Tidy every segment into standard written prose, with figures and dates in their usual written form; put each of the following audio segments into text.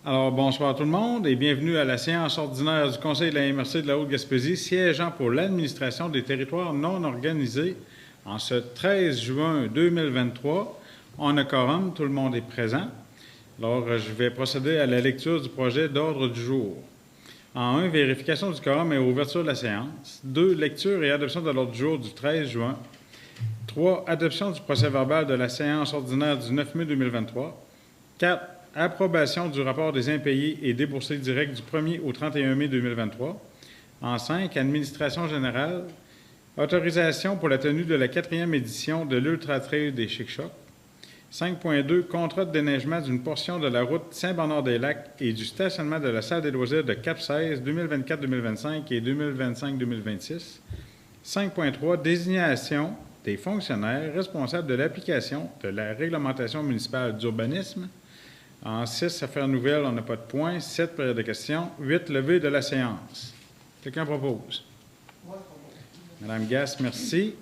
Alors, bonsoir tout le monde et bienvenue à la séance ordinaire du Conseil de la MRC de la Haute-Gaspésie, siégeant pour l'administration des territoires non organisés en ce 13 juin 2023. On a quorum, tout le monde est présent. Alors, je vais procéder à la lecture du projet d'ordre du jour. En 1, vérification du quorum et ouverture de la séance. 2, lecture et adoption de l'ordre du jour du 13 juin. 3, adoption du procès-verbal de la séance ordinaire du 9 mai 2023. 4, approbation du rapport des impayés et déboursés directs du 1er au 31 mai 2023. En 5, administration générale, autorisation pour la tenue de la 4e édition de l'Ultra Trail des Chic-Chocs. 5.2, contrat de déneigement d'une portion de la route Saint-Bernard-des-Lacs et du stationnement de la salle des loisirs de Cap-16 2024-2025 et 2025-2026. 5.3, désignation des fonctionnaires responsables de l'application de la réglementation municipale d'urbanisme. En 6, affaires nouvelles, on n'a pas de points. 7, période de questions. 8, levée de la séance. Quelqu'un propose? Moi, je propose. Madame Gass, merci.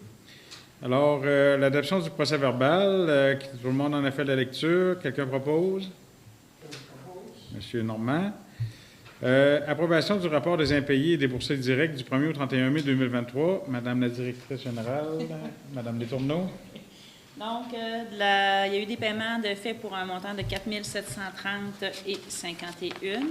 Alors, l'adoption du procès-verbal, tout le monde en a fait la lecture. Quelqu'un propose? Je propose. Monsieur Normand. Approbation du rapport des impayés et déboursés directs du 1er au 31 mai 2023. Madame la directrice générale, Madame Letourneau. Donc, il y a eu des paiements de fait pour un montant de 4 730,51.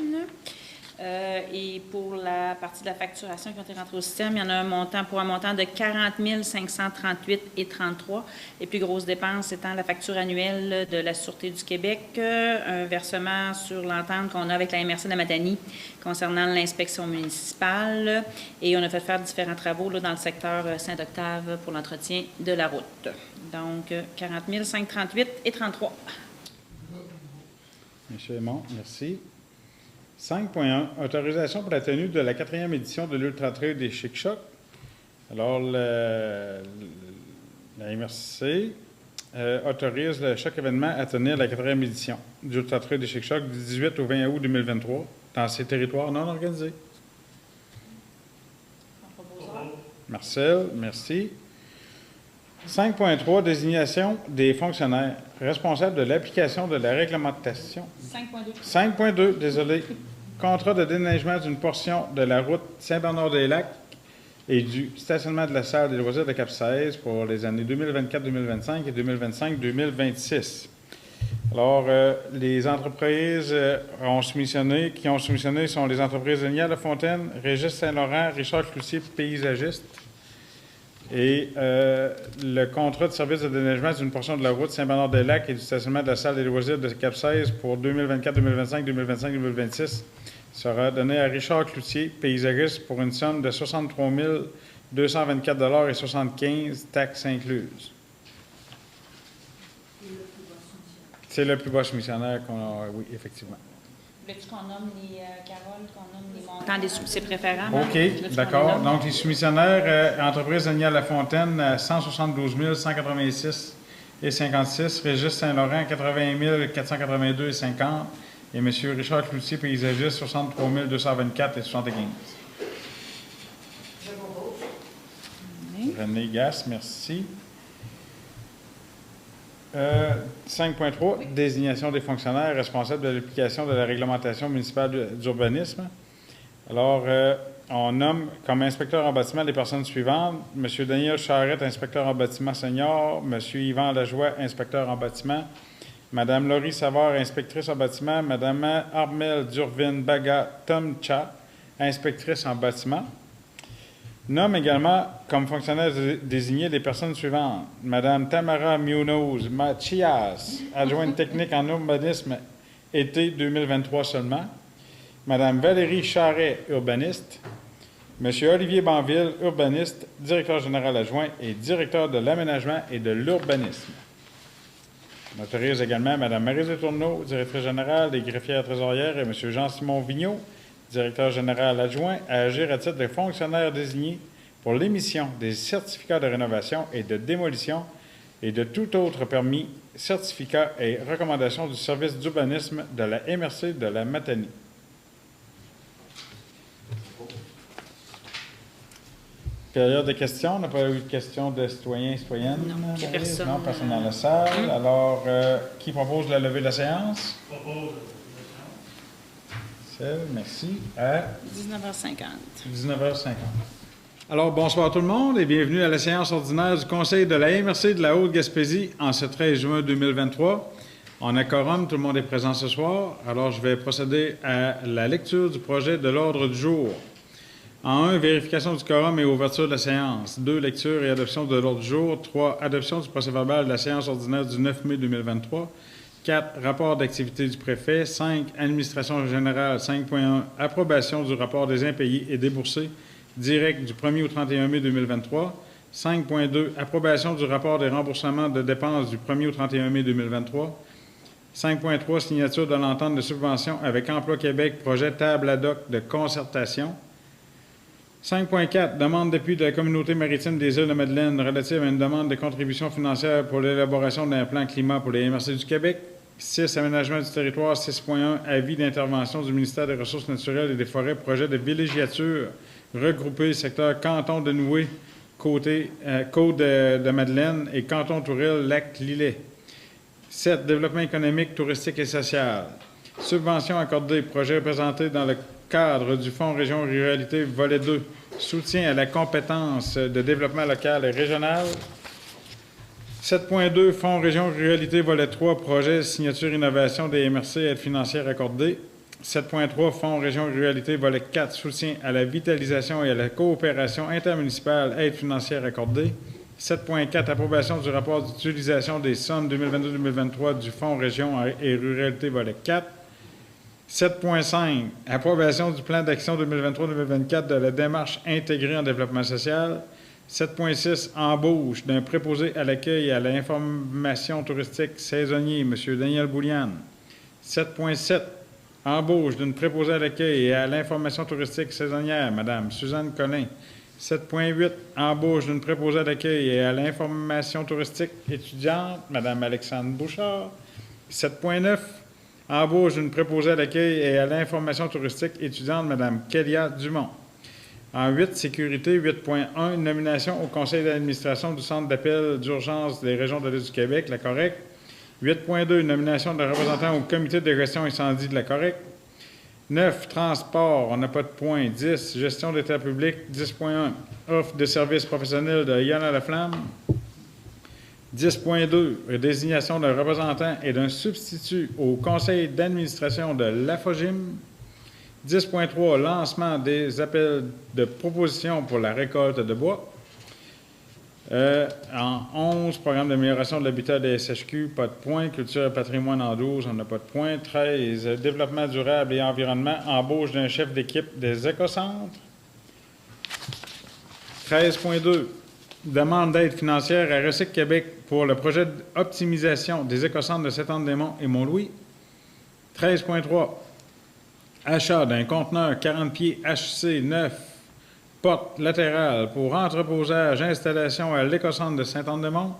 Et pour la partie de la facturation qui a été rentrée au système, il y en a un montant pour un montant de 40 538,33. Les plus grosses dépenses étant la facture annuelle de la Sûreté du Québec, un versement sur l'entente qu'on a avec la MRC de Matane concernant l'inspection municipale. Et on a fait faire différents travaux là, dans le secteur Saint-Octave pour l'entretien de la route. Donc, 40 538,33. Monsieur Aymon, merci. 5.1, autorisation pour la tenue de la 4e édition de l'Ultra Trail des Chic-Chocs. Alors, la MRC autorise chaque événement à tenir la 4e édition du Ultra Trail des Chic-Chocs du 18 au 20 août 2023 dans ces territoires non organisés. Marcel, merci. 5.3, désignation des fonctionnaires responsables de l'application de la réglementation. 5.2. 5.2, désolé. Contrat de déneigement d'une portion de la route Saint-Bernard-des-Lacs et du stationnement de la salle des loisirs de Cap-16 pour les années 2024-2025 et 2025-2026. Alors, les entreprises qui ont soumissionné sont les entreprises Lénia Lafontaine, Régis Saint-Laurent, Richard Cloutier, paysagiste. Et le contrat de service de déneigement d'une portion de la route Saint-Bernard-des-Lacs et du stationnement de la salle des loisirs de Cap-16 pour 2024, 2025, 2025, 2026 sera donné à Richard Cloutier, paysagiste, pour une somme de 63 224,75 taxes incluses. C'est le plus bas soumissionnaire qu'on a, oui, effectivement. Veux-tu qu'on nomme les, Carole, qu'on nomme les montants des soumissionnaires préférents? OK, d'accord. Donc, les soumissionnaires, entreprise Lénia Lafontaine, 172 186,56. Régis Saint-Laurent, 80 482,50. Et M. Richard Cloutier, paysagiste, 63 224,75. René Gass, merci. 5.3, désignation des fonctionnaires responsables de l'application de la réglementation municipale d'urbanisme. Alors, on nomme comme inspecteur en bâtiment les personnes suivantes. M. Daniel Charette, inspecteur en bâtiment senior. M. Yvan Lajoie, inspecteur en bâtiment. Mme Laurie Savard, inspectrice en bâtiment. Mme Armelle Durvin-Baga Tomcha, inspectrice en bâtiment. Nomme également comme fonctionnaires désignés les personnes suivantes. Mme Tamara Munoz Machias, adjointe technique en urbanisme, été 2023 seulement. Mme Valérie Charret, urbaniste. M. Olivier Banville, urbaniste, directeur général adjoint et directeur de l'aménagement et de l'urbanisme. On autorise également Mme Marie Letourneau, directrice générale des greffières trésorières, et M. Jean-Simon Vigneault, directeur général adjoint, à agir à titre de fonctionnaire désigné pour l'émission des certificats de rénovation et de démolition et de tout autre permis, certificat et recommandation du service d'urbanisme de la MRC de la Matane. Période de questions. On n'a pas eu de questions de citoyens et citoyennes. Non, personne. Non, personne dans la salle. Alors, qui propose la levée de la séance? Propose Marcel, merci. À 19h50. 19h50. Alors, bonsoir tout le monde et bienvenue à la séance ordinaire du Conseil de la MRC de la Haute-Gaspésie en ce 13 juin 2023. On a quorum, tout le monde est présent ce soir. Alors, je vais procéder à la lecture du projet de l'ordre du jour. En 1, vérification du quorum et ouverture de la séance. 2, lecture et adoption de l'ordre du jour. 3, adoption du procès-verbal de la séance ordinaire du 9 mai 2023. 4, rapport d'activité du préfet. 5, administration générale. 5.1, approbation du rapport des impayés et déboursés direct du 1er au 31 mai 2023. 5.2, approbation du rapport des remboursements de dépenses du 1er au 31 mai 2023. 5.3, signature de l'entente de subvention avec Emploi Québec, projet table ad hoc de concertation. 5.4, demande d'appui de la communauté maritime des Îles-de-Madeleine relative à une demande de contribution financière pour l'élaboration d'un plan climat pour les MRC du Québec. 6, aménagement du territoire. 6.1, avis d'intervention du ministère des Ressources naturelles et des Forêts, projet de villégiature regroupé secteur canton de Noué, côte de Madeleine et canton Tourelle, lac Lillet. 7, développement économique, touristique et social. Subvention accordée, projet présenté dans le cadre du Fonds Région Ruralité, volet 2. Soutien à la compétence de développement local et régional. 7.2, Fonds Région Ruralité, volet 3, projet signature innovation des MRC, aide financière accordée. 7.3, Fonds Région Ruralité, volet 4, soutien à la vitalisation et à la coopération intermunicipale, aide financière accordée. 7.4, approbation du rapport d'utilisation des sommes 2022-2023 du Fonds Région et Ruralité, volet 4. 7.5, approbation du plan d'action 2023-2024 de la démarche intégrée en développement social. 7.6, embauche d'un préposé à l'accueil et à l'information touristique saisonnier, M. Daniel Boulian. 7.7, embauche d'une préposée à l'accueil et à l'information touristique saisonnière, Mme Suzanne Collin. 7.8, embauche d'une préposée à l'accueil et à l'information touristique étudiante, Mme Alexandre Bouchard. 7.9, embauche d'une préposée à l'accueil et à l'information touristique étudiante, Mme Kélia Dumont. En 8, sécurité, 8.1, nomination au conseil d'administration du Centre d'appel d'urgence des régions de l'Est du Québec, la COREC. 8.2, nomination de représentants au comité de gestion incendie de la COREC. 9, transport, on n'a pas de point. 10, gestion d'état public. 10.1, offre de services professionnels de Yana Laflamme. 10.2, désignation d'un représentant et d'un substitut au conseil d'administration de l'AFOGIM. 10.3, lancement des appels de propositions pour la récolte de bois. En 11, programme d'amélioration de l'habitat des SHQ, pas de point. Culture et patrimoine en 12, on n'a pas de point. 13, développement durable et environnement, embauche d'un chef d'équipe des écocentres. 13.2, demande d'aide financière à Recyc Québec pour le projet d'optimisation des écocentres de Saint-Anne-des-Monts et Mont-Louis. 13.3, achat d'un conteneur 40 pieds HC 9, porte latérale pour entreposage, installation à l'écocentre de Saint-Anne-des-Monts.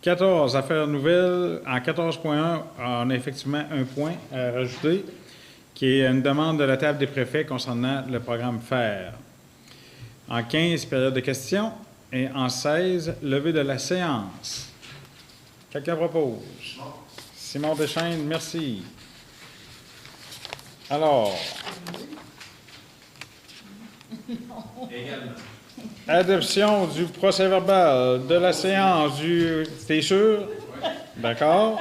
14, affaires nouvelles. En 14.1, on a effectivement un point à rajouter, qui est une demande de la table des préfets concernant le programme FAIR. En 15, période de questions. Et en 16, levée de la séance. Quelqu'un propose? Simon Deschênes, merci. Alors, adoption du procès-verbal de la séance du... T'es sûr? Oui. D'accord.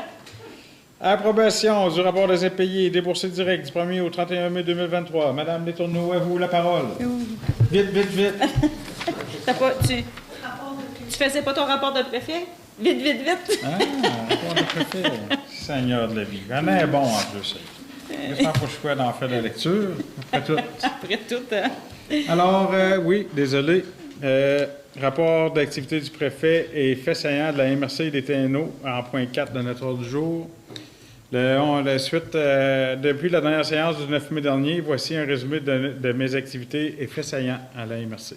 Approbation du rapport des impayés et déboursés directs du 1er au 31 mai 2023. Madame Letourneau, à vous la parole. Vite, vite, vite. Tu faisais pas ton rapport de préfet? Vite, vite, vite. Ah, rapport de préfet. Seigneur de la vie. J'en ai un bon en plus. Il faut que je sois d'en faire la lecture. Après tout. Après tout. Hein? Alors, oui, désolé. Rapport d'activité du préfet et fait saillant de la MRC et des TNO en point 4 de notre ordre du jour. La suite, depuis la dernière séance du 9 mai dernier, voici un résumé de mes activités et faits saillants à la MRC.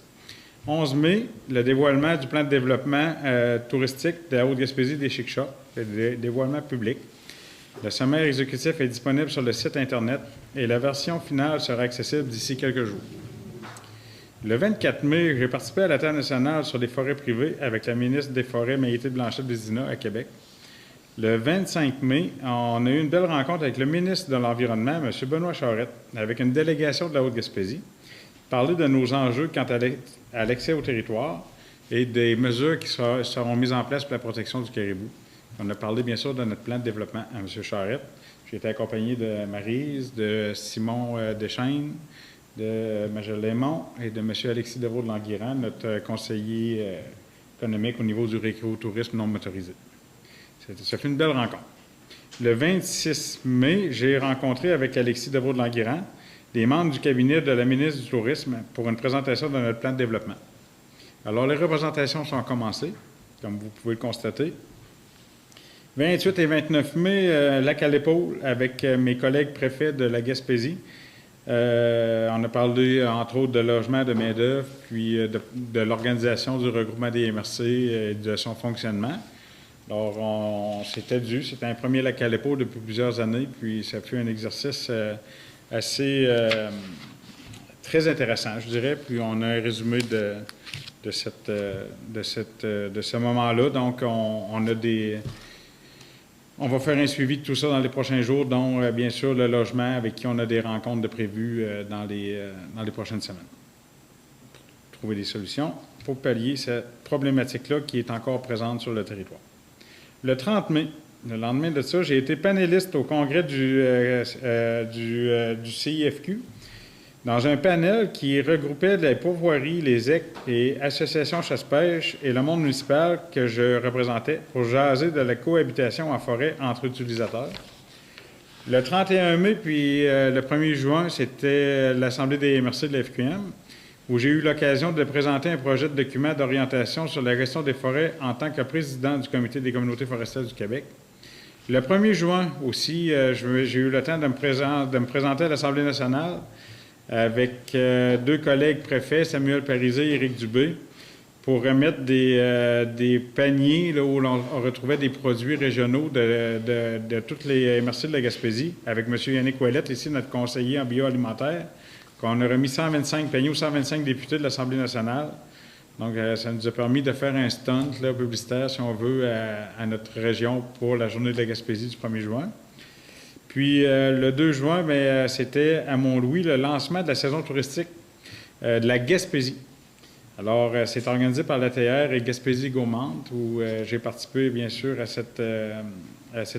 11 mai, le dévoilement du plan de développement touristique de la Haute-Gaspésie des Chic-Chocs, le dévoilement public. Le sommaire exécutif est disponible sur le site Internet et la version finale sera accessible d'ici quelques jours. Le 24 mai, j'ai participé à la Terre nationale sur les forêts privées avec la ministre des Forêts, Maïté Blanchette-Vézina, à Québec. Le 25 mai, on a eu une belle rencontre avec le ministre de l'Environnement, M. Benoît Charette, avec une délégation de la Haute-Gaspésie, parler de nos enjeux quant à l'accès au territoire et des mesures qui seront mises en place pour la protection du caribou. On a parlé, bien sûr, de notre plan de développement à M. Charette. J'ai été accompagné de Maryse, de Simon Deschênes, de Majel Lémon et de M. Alexis Deveau de Languirand, notre conseiller économique au niveau du récréotourisme non motorisé. Ça fait une belle rencontre. Le 26 mai, j'ai rencontré avec Alexis Deveau de Languirand des membres du cabinet de la ministre du Tourisme pour une présentation de notre plan de développement. Alors, les représentations sont commencées, comme vous pouvez le constater. 28 et 29 mai, lac à l'épaule, avec mes collègues préfets de la Gaspésie. On a parlé, entre autres, de logement, de main-d'œuvre, puis de l'organisation du regroupement des MRC et de son fonctionnement. Alors, c'était un premier lac à l'épaule depuis plusieurs années, puis ça fut un exercice assez très intéressant, je dirais. Puis on a un résumé de ce moment-là. Donc, on va faire un suivi de tout ça dans les prochains jours, dont, bien sûr, le logement avec qui on a des rencontres de prévues dans les prochaines semaines. Pour trouver des solutions pour pallier cette problématique-là qui est encore présente sur le territoire. Le 30 mai, le lendemain de ça, j'ai été panéliste au congrès du CIFQ dans un panel qui regroupait les pourvoiries, les EC, les associations chasse-pêche et le monde municipal que je représentais pour jaser de la cohabitation en forêt entre utilisateurs. Le 31 mai puis le 1er juin, c'était l'Assemblée des MRC de la FQM, où j'ai eu l'occasion de présenter un projet de document d'orientation sur la gestion des forêts en tant que président du Comité des communautés forestières du Québec. Le 1er juin aussi, j'ai eu le temps de me présenter à l'Assemblée nationale avec deux collègues préfets, Samuel Parisé et Éric Dubé, pour remettre des paniers là, où l'on retrouvait des produits régionaux de toutes les MRC de la Gaspésie, avec M. Yannick Ouellette, ici, notre conseiller en bioalimentaire, qu'on a remis 125 paniers aux 125 députés de l'Assemblée nationale. Donc, ça nous a permis de faire un stunt là, publicitaire, si on veut, à notre région pour la journée de la Gaspésie du 1er juin. Puis, le 2 juin, c'était à Mont-Louis le lancement de la saison touristique de la Gaspésie. Alors, c'est organisé par l'ATR et Gaspésie gourmande, où j'ai participé, bien sûr, à cette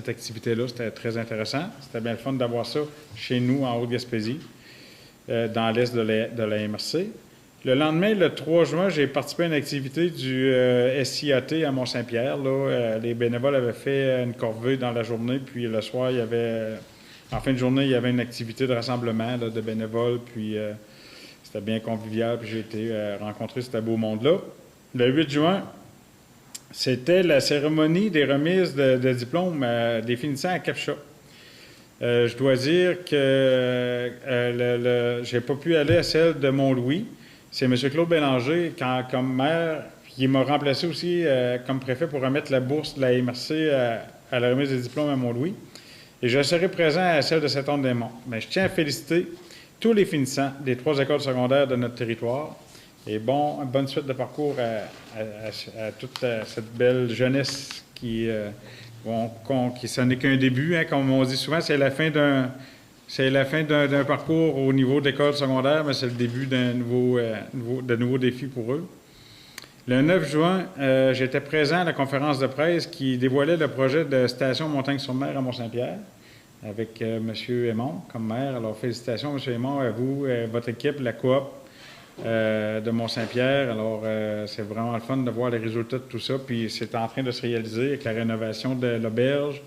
activité-là. C'était très intéressant. C'était bien le fun d'avoir ça chez nous, en Haute-Gaspésie, dans l'est de la MRC. Le lendemain, le 3 juin, j'ai participé à une activité du SIAT à Mont-Saint-Pierre. Les bénévoles avaient fait une corvée dans la journée, puis le soir, en fin de journée, il y avait une activité de rassemblement là, de bénévoles, puis c'était bien convivial, puis j'ai été rencontrer ce beau monde-là. Le 8 juin, c'était la cérémonie des remises de diplômes des finissants à Capcha. Je dois dire que je n'ai pas pu aller à celle de Mont-Louis. C'est M. Claude Bélanger, comme maire, qui m'a remplacé aussi comme préfet pour remettre la bourse de la MRC à la remise des diplômes à Mont-Louis. Et je serai présent à celle de Saint-Anne-des-Monts. Mais je tiens à féliciter tous les finissants des 3 écoles secondaires de notre territoire. Et bonne suite de parcours à toute cette belle jeunesse qui ce n'est qu'un début. Hein, comme on dit souvent, c'est la fin d'un parcours au niveau d'école secondaire, mais c'est le début de nouveaux défis pour eux. Le 9 juin, j'étais présent à la conférence de presse qui dévoilait le projet de station Montagne-sur-Mer à Mont-Saint-Pierre avec M. Aymon comme maire. Alors, félicitations, M. Aymon, à vous, votre équipe, la coop de Mont-Saint-Pierre. Alors, c'est vraiment le fun de voir les résultats de tout ça. Puis, c'est en train de se réaliser avec la rénovation de l'auberge,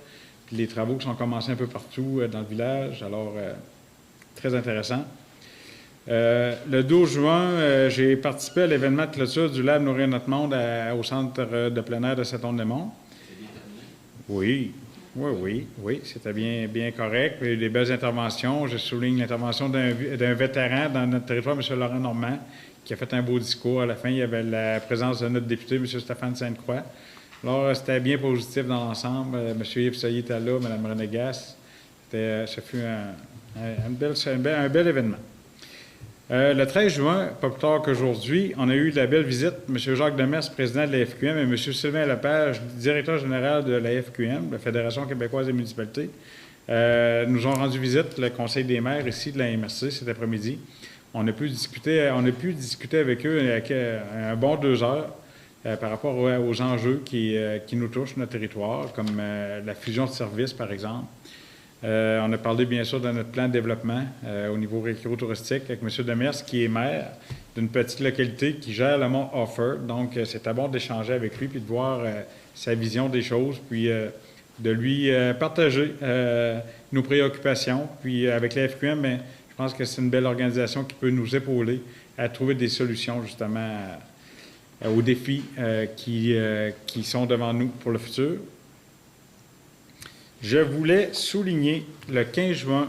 puis les travaux qui sont commencés un peu partout dans le village. Alors, très intéressant. Le 12 juin, j'ai participé à l'événement de clôture du Lab Nourrir notre monde au centre de plein air de Saint-Anne-des-Monts. Oui, c'était bien correct. Il y a eu des belles interventions. Je souligne l'intervention d'un vétéran dans notre territoire, M. Laurent Normand, qui a fait un beau discours. À la fin, il y avait la présence de notre député, M. Stéphane Sainte-Croix. Alors, c'était bien positif dans l'ensemble. M. Yves Sailly était là, Mme Renégas. Ça fut un bel événement. Le 13 juin, pas plus tard qu'aujourd'hui, on a eu la belle visite. M. Jacques Demers, président de la FQM, et M. Sylvain Lepage, directeur général de la FQM, la Fédération québécoise des municipalités, nous ont rendu visite, le Conseil des maires ici de la MRC cet après-midi. On a pu discuter avec eux avec un bon 2 heures par rapport aux enjeux qui nous touchent, notre territoire, comme la fusion de services, par exemple. On a parlé, bien sûr, de notre plan de développement au niveau récréo-touristique avec M. Demers, qui est maire d'une petite localité qui gère le mont Offord. Donc, c'était bon d'échanger avec lui puis de voir sa vision des choses, puis de lui partager nos préoccupations. Puis, avec la FQM, bien, je pense que c'est une belle organisation qui peut nous épauler à trouver des solutions, justement, aux défis qui sont devant nous pour le futur. Je voulais souligner le 15 juin,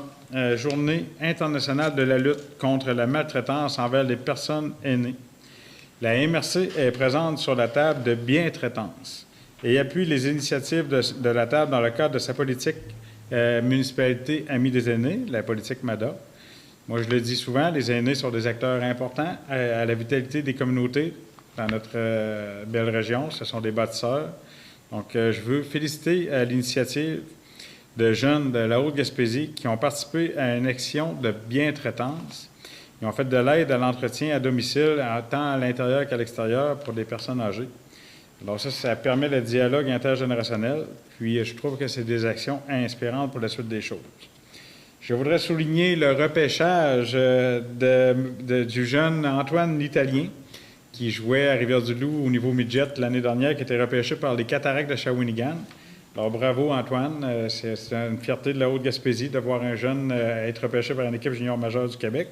Journée internationale de la lutte contre la maltraitance envers les personnes aînées. La MRC est présente sur la table de bientraitance et appuie les initiatives de la table dans le cadre de sa politique municipalité Amis des aînés, la politique MADA. Moi, je le dis souvent, les aînés sont des acteurs importants à la vitalité des communautés dans notre belle région. Ce sont des bâtisseurs. Donc, je veux féliciter l'initiative de jeunes de la Haute-Gaspésie qui ont participé à une action de bientraitance. Ils ont fait de l'aide à l'entretien à domicile, tant à l'intérieur qu'à l'extérieur, pour des personnes âgées. Alors ça permet le dialogue intergénérationnel, puis je trouve que c'est des actions inspirantes pour la suite des choses. Je voudrais souligner le repêchage du jeune Antoine l'Italien, qui jouait à Rivière-du-Loup au niveau midget l'année dernière, qui était repêché par les Cataractes de Shawinigan. Alors, bravo, Antoine. C'est une fierté de la Haute-Gaspésie de voir un jeune être repêché par une équipe junior majeure du Québec.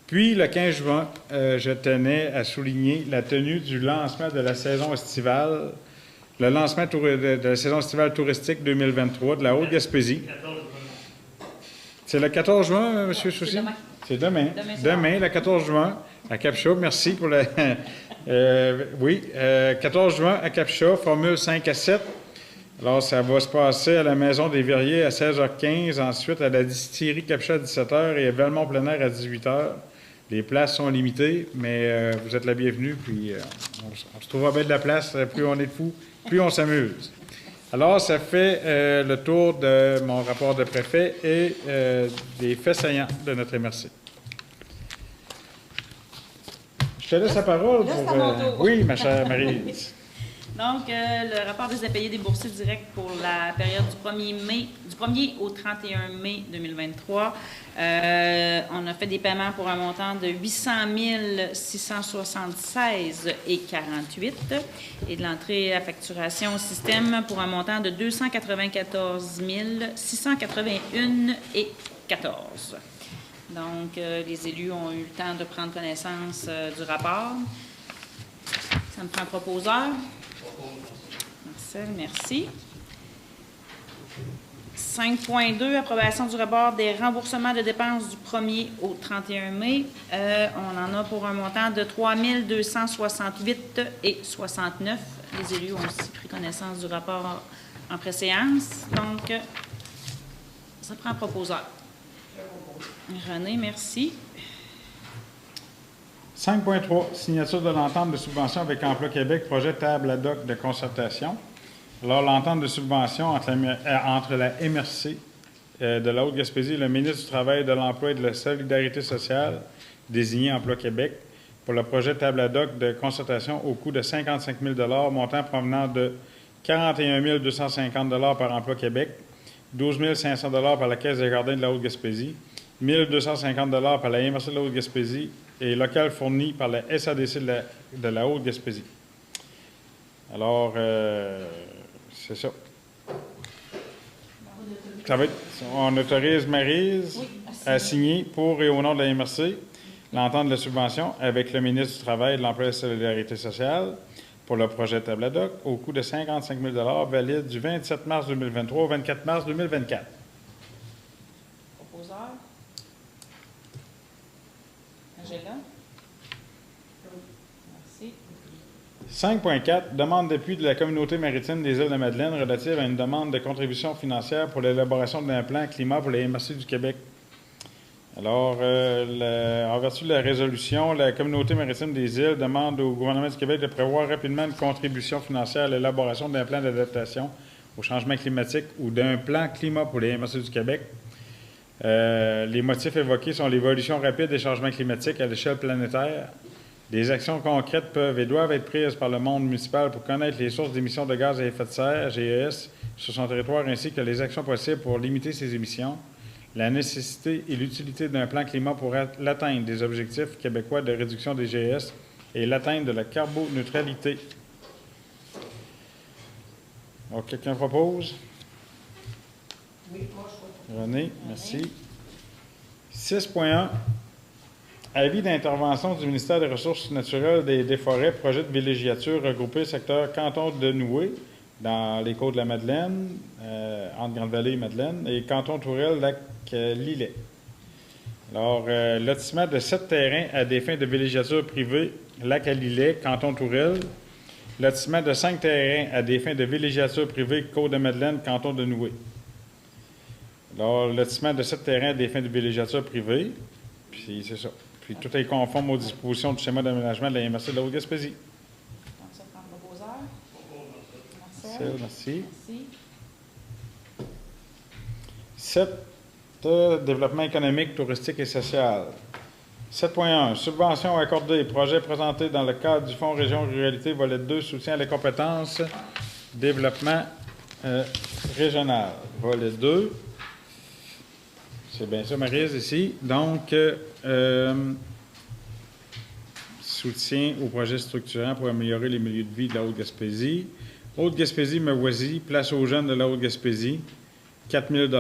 Puis, le 15 juin, je tenais à souligner la tenue du lancement de la saison estivale, le lancement de la saison estivale touristique 2023 de la Haute-Gaspésie. C'est le 14 juin, M. Soucy? C'est demain. Demain, le 14 juin, à Cap-Chat. Merci pour le... 14 juin à Cap-Chat, formule 5 à 7. Alors, ça va se passer à la Maison des Verriers à 16h15, ensuite à la distillerie Cap-Chat à 17h et à Valmont plein air à 18h. Les places sont limitées, mais vous êtes la bienvenue, puis on se trouvera bien de la place. Plus on est de fous, plus on s'amuse. Alors, ça fait le tour de mon rapport de préfet et des faits saillants de notre MRC. Je te laisse la parole pour... Oui, ma chère Maryse. Donc, le rapport des impayés des boursiers directs pour la période du 1er au 31 mai 2023. On a fait des paiements pour un montant de 800 676,48 et de l'entrée à facturation au système pour un montant de 294 681,14. Donc, les élus ont eu le temps de prendre connaissance du rapport. Ça me prend un proposeur. Marcel, merci. 5.2, approbation du rapport des remboursements de dépenses du 1er au 31 mai. On en a pour un montant de 3 268,69. Les élus ont aussi pris connaissance du rapport en préséance. Donc, ça prend un proposeur. René, merci. 5.3, signature de l'entente de subvention avec Emploi Québec, projet table ad hoc de concertation. Alors, l'entente de subvention entre la MRC de la Haute-Gaspésie et le ministre du Travail, de l'Emploi et de la Solidarité sociale, désigné Emploi Québec, pour le projet table ad hoc de concertation au coût de 55 000 montant provenant de 41 250 par Emploi Québec, 12 500 par la Caisse des jardins de la Haute-Gaspésie, 1 250 par la MRC de la Haute-Gaspésie et local fourni par la SADC de la Haute-Gaspésie. Alors, c'est ça. On autorise Maryse à signer pour et au nom de la MRC l'entente de la subvention avec le ministre du Travail, de l'Emploi et de la Solidarité sociale pour le projet table ad hoc au coût de 55 000 valide du 27 mars 2023 au 24 mars 2024. Proposeur. Angela. Merci. 5.4, demande d'appui de la communauté maritime des Îles-de-Madeleine relative à une demande de contribution financière pour l'élaboration d'un plan climat pour les MRC du Québec. Alors, en vertu de la résolution, la Communauté maritime des îles demande au gouvernement du Québec de prévoir rapidement une contribution financière à l'élaboration d'un plan d'adaptation au changement climatique ou d'un plan climat pour les MRC du Québec. Les motifs évoqués sont l'évolution rapide des changements climatiques à l'échelle planétaire. Des actions concrètes peuvent et doivent être prises par le monde municipal pour connaître les sources d'émissions de gaz à effet de serre, GES, sur son territoire, ainsi que les actions possibles pour limiter ces émissions, la nécessité et l'utilité d'un plan climat pour l'atteinte des objectifs québécois de réduction des GES et l'atteinte de la carboneutralité. Alors, quelqu'un propose? Oui, moi, je vois. René, merci. 6.1. Avis d'intervention du ministère des Ressources naturelles et des Forêts, projet de villégiature regroupé secteur canton de Noué, dans les Côtes de la Madeleine, entre Grande-Vallée et Madeleine, et canton Tourelle, lac Lillet. Alors, lotissement de 7 terrains à des fins de villégiature privée, lac à Lillet, canton Tourelle. Lotissement de 5 terrains à des fins de villégiature privée, Côte de Madeleine, canton de Noué. Alors, lotissement de 7 terrains à des fins de villégiature privée, puis c'est ça. Puis tout est conforme aux dispositions du schéma d'aménagement de la MRC de la Haute-Gaspésie. Donc, ça prend le proposeur. Marcel, merci. Merci. 7. Développement économique, touristique et social. 7.1. Subventions accordées. Projet présenté dans le cadre du Fonds Région Ruralité, volet 2, soutien à les compétences, développement régional. Volet 2. C'est bien ça, Maryse, ici. Donc, soutien aux projets structurants pour améliorer les milieux de vie de la Haute-Gaspésie. Haute-Gaspésie, Mavoisie, place aux jeunes de la Haute-Gaspésie, 4 000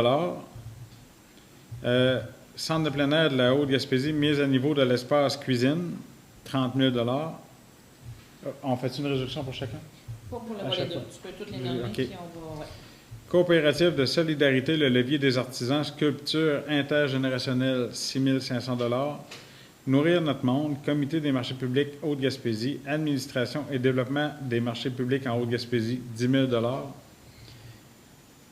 Centre de plein air de la Haute-Gaspésie, mise à niveau de l'espace cuisine, 30 000 On fait une réduction pour chacun? Pas pour le volet 2. Tu peux toutes les nommer, OK. puis on va... Ouais. Coopérative de solidarité, le levier des artisans, sculpture intergénérationnelle, 6 500 Nourrir notre monde, comité des marchés publics Haute-Gaspésie, administration et développement des marchés publics en Haute-Gaspésie, 10 000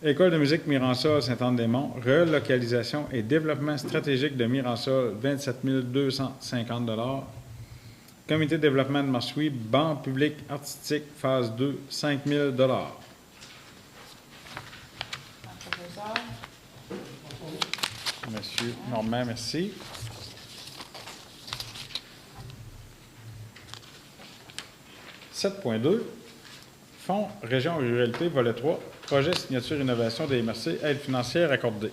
École de musique Miransol, Saint-Anne-des-Monts, relocalisation et développement stratégique de Miransol, 27 250 Comité de développement de Marsouis, banque publique artistique, phase 2, 5 000 Monsieur Normand, merci. « 7.2. Fonds Région Ruralité, volet 3, projet signature innovation des MRC, aide financière accordée.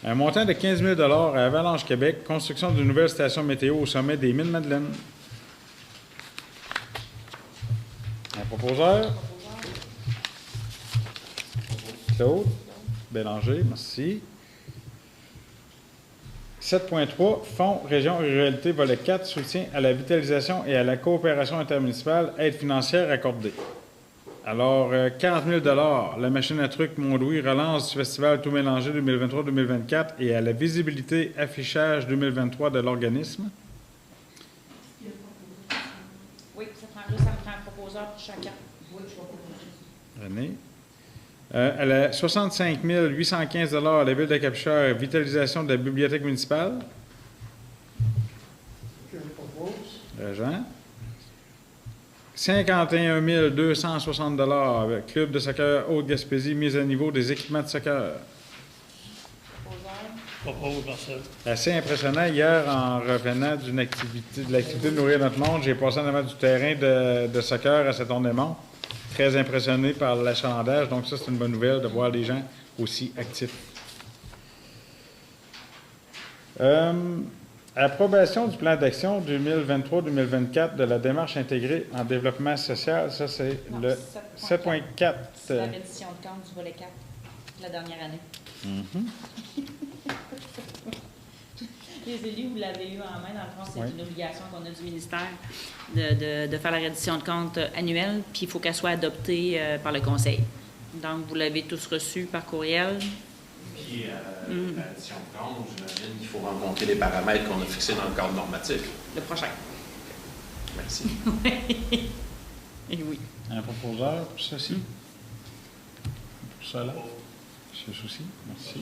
Un montant de 15 000 à Avalanche Québec, construction d'une nouvelle station météo au sommet des Mines Madeleine. Un proposeur? Claude Bélanger, merci. 7.3, Fonds Région Ruralité, volet 4, soutien à la vitalisation et à la coopération intermunicipale, aide financière accordée. Alors, 40 000 la machine à trucs Mont-Louis, relance du festival Tout mélangé 2023-2024 et à la visibilité affichage 2023 de l'organisme. Oui, ça me prend un proposeur pour chacun. Oui, je vais proposer. René. Elle a 65 815 à la Ville de Capicheur, vitalisation de la bibliothèque municipale. Je propose. Jean. 51 260 avec Club de soccer Haute-Gaspésie, mise à niveau des équipements de soccer. Propose, Marcel. Assez impressionnant. Hier, en revenant de l'activité de Nourrir notre monde, j'ai passé en avant du terrain de soccer à Saint-Anne-des-Monts. Très impressionné par l'achalandage. Donc ça, c'est une bonne nouvelle de voir les gens aussi actifs. Approbation du plan d'action 2023-2024 de la démarche intégrée en développement social. Ça, c'est le 7.4. C'est la reddition de compte du volet 4 de la dernière année. Les élus, vous l'avez eu en main. Dans le fond, c'est une obligation qu'on a du ministère de faire la reddition de compte annuelle, puis il faut qu'elle soit adoptée par le Conseil. Donc, vous l'avez tous reçu par courriel. Puis, la reddition de compte, j'imagine qu'il faut rencontrer les paramètres qu'on a fixés dans le cadre normatif. Le prochain. Merci. Et oui. Un proposeur pour ceci? Pour cela? Monsieur Souci, merci.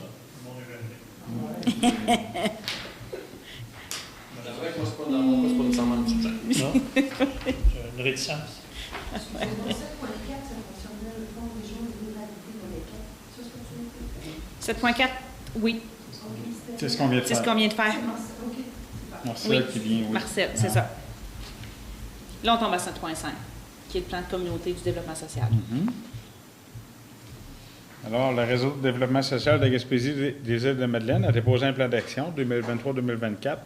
C'est vrai que moi, c'est pas dans mon cas, c'est pas nécessairement une petite gêne. Non? J'ai une réticence. Sur le 7.4, ça concernait le fonds région de ruralité dans les quatre. Ça, c'est ce que tu veux dire? 7.4, oui. C'est ce qu'on vient de C'est ce faire. qu'on vient de faire. OK. Marcel Oui, qui vient, oui. Marcel, c'est ça. Là, on tombe à 7.5, qui est le plan de communauté du développement social. Mhm. Alors, le réseau de développement social de Gaspésie des Îles-de-Madeleine a déposé un plan d'action 2023-2024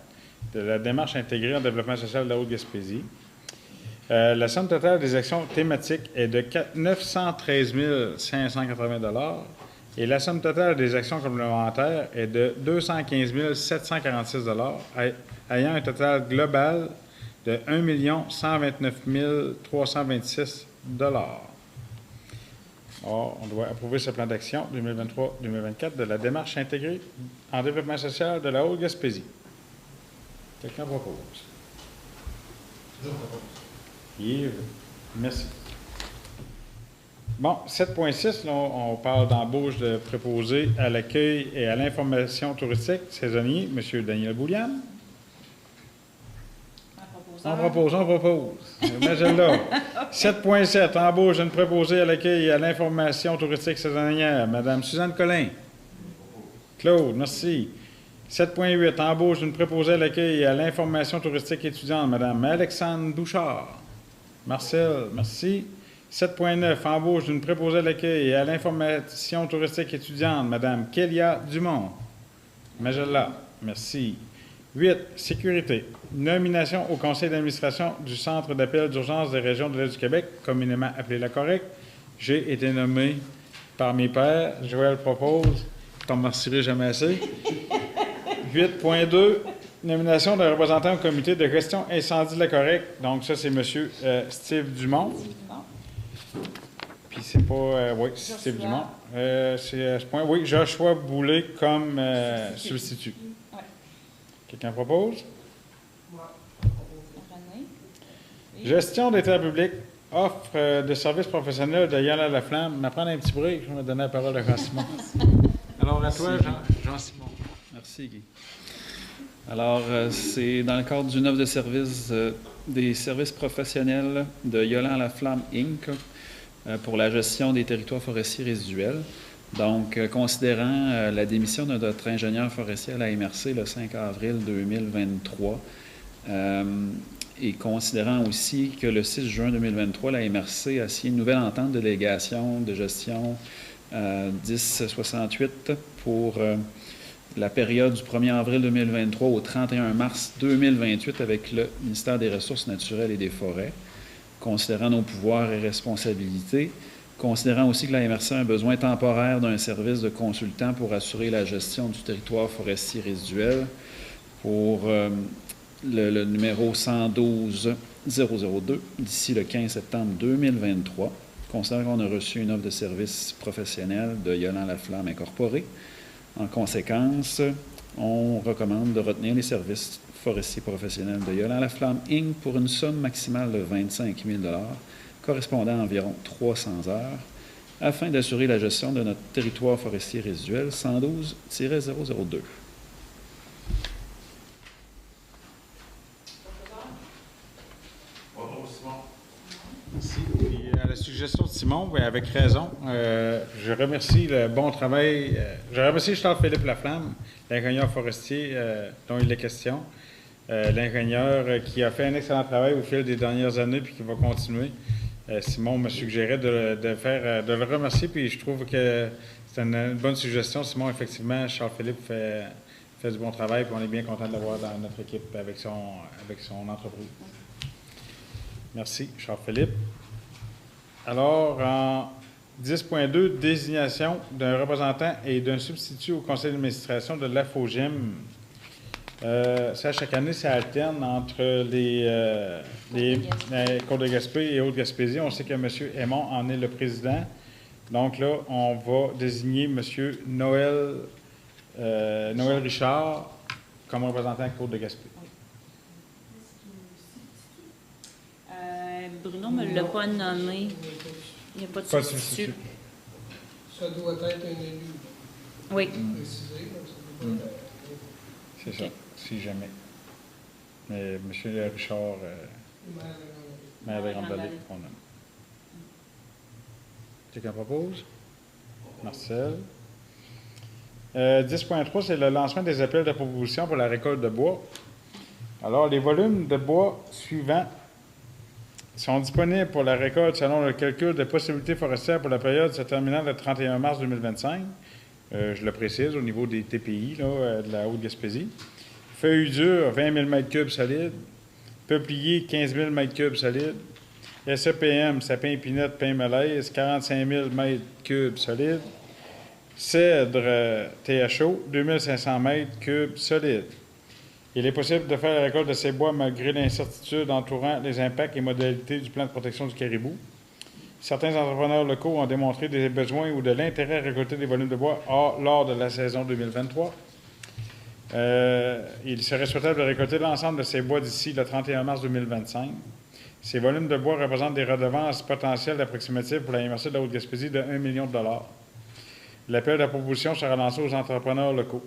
de la démarche intégrée en développement social de la Haute-Gaspésie. La somme totale des actions thématiques est de 913 580 $ et la somme totale des actions complémentaires est de 215 746 $, ayant un total global de 1 129 326 $. Or, on doit approuver ce plan d'action 2023-2024 de la démarche intégrée en développement social de la Haute-Gaspésie. Quelqu'un propose? Yves, merci. Bon, 7.6, là, on parle d'embauche de préposés à l'accueil et à l'information touristique saisonnier, M. Daniel Boulian. On propose. Imagine-là. 7.7, embauche d'une préposée à l'accueil et à l'information touristique saisonnière, Mme Suzanne Collin. Claude, merci. 7.8, embauche d'une préposée à l'accueil et à l'information touristique étudiante, Mme Alexandre Bouchard. Marcel, merci. 7.9, embauche d'une préposée à l'accueil et à l'information touristique étudiante, Mme Kélia Dumont. Magella, merci. 8, sécurité. Nomination au conseil d'administration du Centre d'appel d'urgence des régions de l'Est du Québec, communément appelé la Correct. J'ai été nommé par mes pairs. Joël propose. Je t'en remercierai jamais assez. 8.2, nomination d'un représentant au comité de gestion incendie de la Correct. Donc, ça, c'est M. Steve Dumont. Puis, c'est pas. Oui, Steve Dumont. C'est à ce point. Oui, Joshua Boulay comme substitut. Quelqu'un propose? Gestion des terres publics, offre de services professionnels de Yana Laflamme. M'apprendre un petit break, je vais donner la parole à Jean-Simon. Alors, à toi, Jean-Simon. Merci, Guy. Alors, c'est dans le cadre d'une offre de service des services professionnels de Yolande Laflamme, Inc. Pour la gestion des territoires forestiers résiduels. Donc, considérant la démission de notre ingénieur forestier à la MRC le 5 avril 2023, et considérant aussi que le 6 juin 2023, la MRC a signé une nouvelle entente de délégation de gestion 1068 pour la période du 1er avril 2023 au 31 mars 2028 avec le ministère des Ressources naturelles et des Forêts, considérant nos pouvoirs et responsabilités, considérant aussi que la MRC a un besoin temporaire d'un service de consultant pour assurer la gestion du territoire forestier résiduel pour le numéro 112 002 d'ici le 15 septembre 2023. Considérant qu'on a reçu une offre de service professionnel de Yolande Laflamme Incorporée. En conséquence, on recommande de retenir les services forestiers professionnels de Yolande Laflamme Inc. pour une somme maximale de 25 000 $, correspondant à environ 300 heures, afin d'assurer la gestion de notre territoire forestier résiduel 112-002. Merci. Et à la suggestion de Simon, bien, avec raison, je remercie le bon travail. Je remercie Charles-Philippe Laflamme, l'ingénieur forestier dont il est question. L'ingénieur qui a fait un excellent travail au fil des dernières années puis qui va continuer. Simon me suggérait de le remercier, puis je trouve que c'est une bonne suggestion. Simon, effectivement, Charles-Philippe fait du bon travail, puis on est bien content de l'avoir dans notre équipe avec son entreprise. Merci, Charles-Philippe. Alors, en 10.2, désignation d'un représentant et d'un substitut au conseil d'administration de l'AFOGIM. Ça, chaque année, ça alterne entre les Côtes de Gaspé et Haute-Gaspésie. On sait que M. Aymon en est le président. Donc là, on va désigner M. Noël Richard comme représentant de Côte de Gaspé. Bruno ne me l'a pas nommé. Il n'y a pas de substitut. Ça doit être un élu. Oui. Précisé, donc ça C'est ça, si jamais. Mais M. Richard, maire de Grande-Vallée, on nomme. Quelqu'un propose? Marcel. 10.3, c'est le lancement des appels de proposition pour la récolte de bois. Alors, les volumes de bois suivants sont disponibles pour la récolte selon le calcul des possibilités forestières pour la période se terminant le 31 mars 2025. Je le précise au niveau des TPI là, de la Haute-Gaspésie. Feuilles dures, 20 000 m3 solides. Peuplier, 15 000 m3 solides. SEPM, sapin épinette, pin melaise, 45 000 m3 solides. Cèdre THO, 2500 m3 solides. Il est possible de faire la récolte de ces bois malgré l'incertitude entourant les impacts et modalités du plan de protection du caribou. Certains entrepreneurs locaux ont démontré des besoins ou de l'intérêt à récolter des volumes de bois lors de la saison 2023. Il serait souhaitable de récolter l'ensemble de ces bois d'ici le 31 mars 2025. Ces volumes de bois représentent des redevances potentielles approximatives pour la MRC de la Haute-Gaspésie de 1 million de $. L'appel de proposition sera lancé aux entrepreneurs locaux.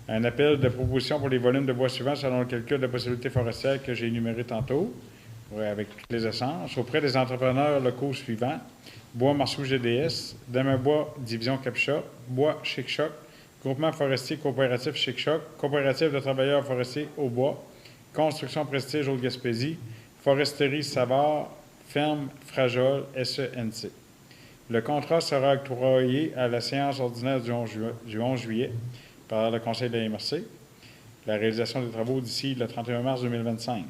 Un appel de proposition pour les volumes de bois suivants selon le calcul de possibilités forestières que j'ai énuméré tantôt, avec toutes les essences, auprès des entrepreneurs locaux suivants: Bois Marceau GDS, Demain-Bois Division Capcha, Bois Chic-Choc, Groupement forestier coopératif Chic-Choc, Coopérative de travailleurs forestiers au bois, Construction Prestige Haute-Gaspésie, Foresterie Savard, Ferme Frajol, SENC. Le contrat sera octroyé à la séance ordinaire du 11 juillet par le Conseil de la MRC. La réalisation des travaux d'ici le 31 mars 2025.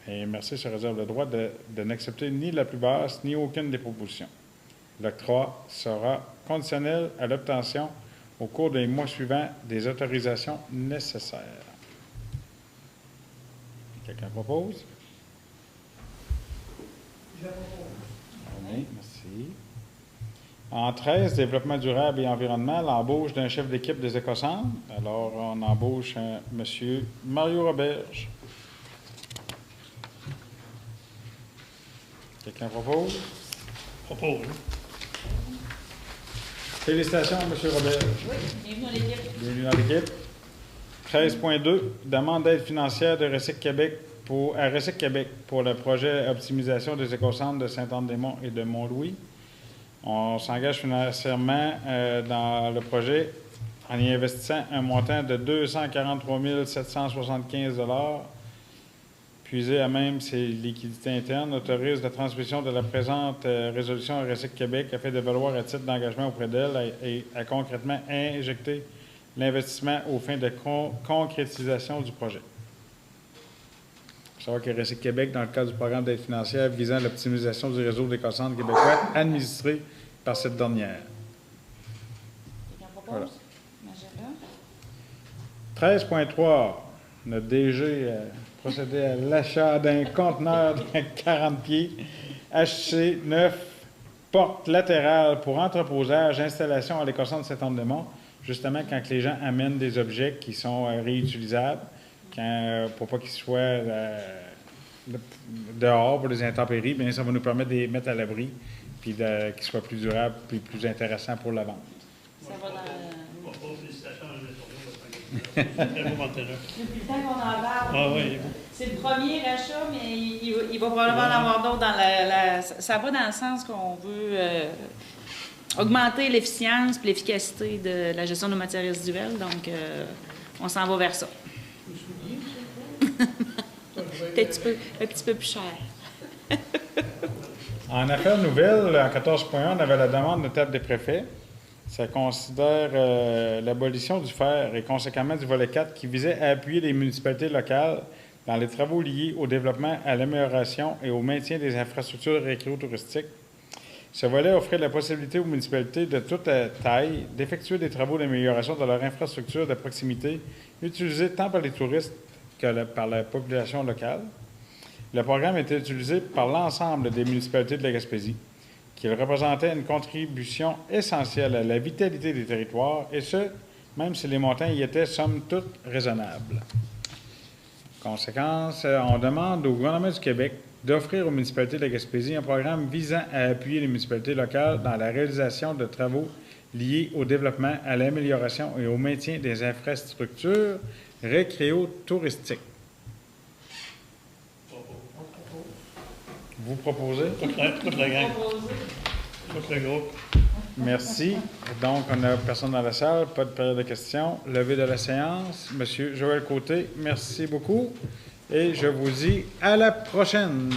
La MRC se réserve le droit de n'accepter ni la plus basse ni aucune des propositions. L'octroi sera conditionnel à l'obtention au cours des mois suivants des autorisations nécessaires. Quelqu'un propose? Je propose. Oui, merci. En 13, développement durable et environnement, l'embauche d'un chef d'équipe des écocentres. Alors, on embauche M. Mario Roberge. Quelqu'un propose? Propose. Félicitations, M. Roberge. Oui, bienvenue dans l'équipe. Bienvenue dans l'équipe. 13.2, demande d'aide financière de Recyc Québec à Recyc Québec pour le projet optimisation des écocentres de Saint-Anne-des-Monts et de Mont-Louis. On s'engage financièrement dans le projet en y investissant un montant de 243 775 $, puisé à même ses liquidités internes, autorise la transmission de la présente résolution à Recyc Québec afin de valoir à titre d'engagement auprès d'elle et à concrètement injecter l'investissement aux fins de concrétisation du projet. Il faut savoir que Recyc Québec, dans le cadre du programme d'aide financière visant l'optimisation du réseau des écocentres québécois, administré par cette dernière. Quelqu'un propose? Magella. 13.3, notre DG procédé à l'achat d'un conteneur de 40 pieds HC 9 porte latérale pour entreposage, installation à l'écocentre de Saint-Anne-des-Monts, justement quand les gens amènent des objets qui sont réutilisables, pour pas qu'ils soient dehors pour les intempéries, bien ça va nous permettre de les mettre à l'abri puis qu'ils soient plus durables puis plus intéressants pour la vente. Ça va dans... Félicitations, je vais très beau conteneur. Depuis le temps qu'on en parle. Ah oui. C'est le premier achat, mais il va probablement en avoir d'autres dans la... Ça va dans le sens qu'on veut augmenter l'efficience et l'efficacité de la gestion de nos matières résiduelles. Donc, on s'en va vers ça. Peut-être un petit peu plus cher. En affaires nouvelles, en 14.1, on avait la demande de table des préfets. Ça considère l'abolition du fer et conséquemment du volet 4 qui visait à appuyer les municipalités locales dans les travaux liés au développement, à l'amélioration et au maintien des infrastructures récréo-touristiques. Ce volet offrait la possibilité aux municipalités de toute taille d'effectuer des travaux d'amélioration de leur infrastructure de proximité utilisée tant par les touristes que par la population locale. Le programme était utilisé par l'ensemble des municipalités de la Gaspésie, qui représentait une contribution essentielle à la vitalité des territoires, et ce, même si les montants y étaient, somme toute, raisonnables. Conséquence, on demande au gouvernement du Québec d'offrir aux municipalités de la Gaspésie un programme visant à appuyer les municipalités locales dans la réalisation de travaux liées au développement, à l'amélioration et au maintien des infrastructures récréo-touristiques. Vous proposez? Toute la gang. Tout le groupe. Merci. Donc, on n'a personne dans la salle, pas de période de questions. Levée de la séance. Monsieur Joël Côté, merci beaucoup. Et je vous dis à la prochaine.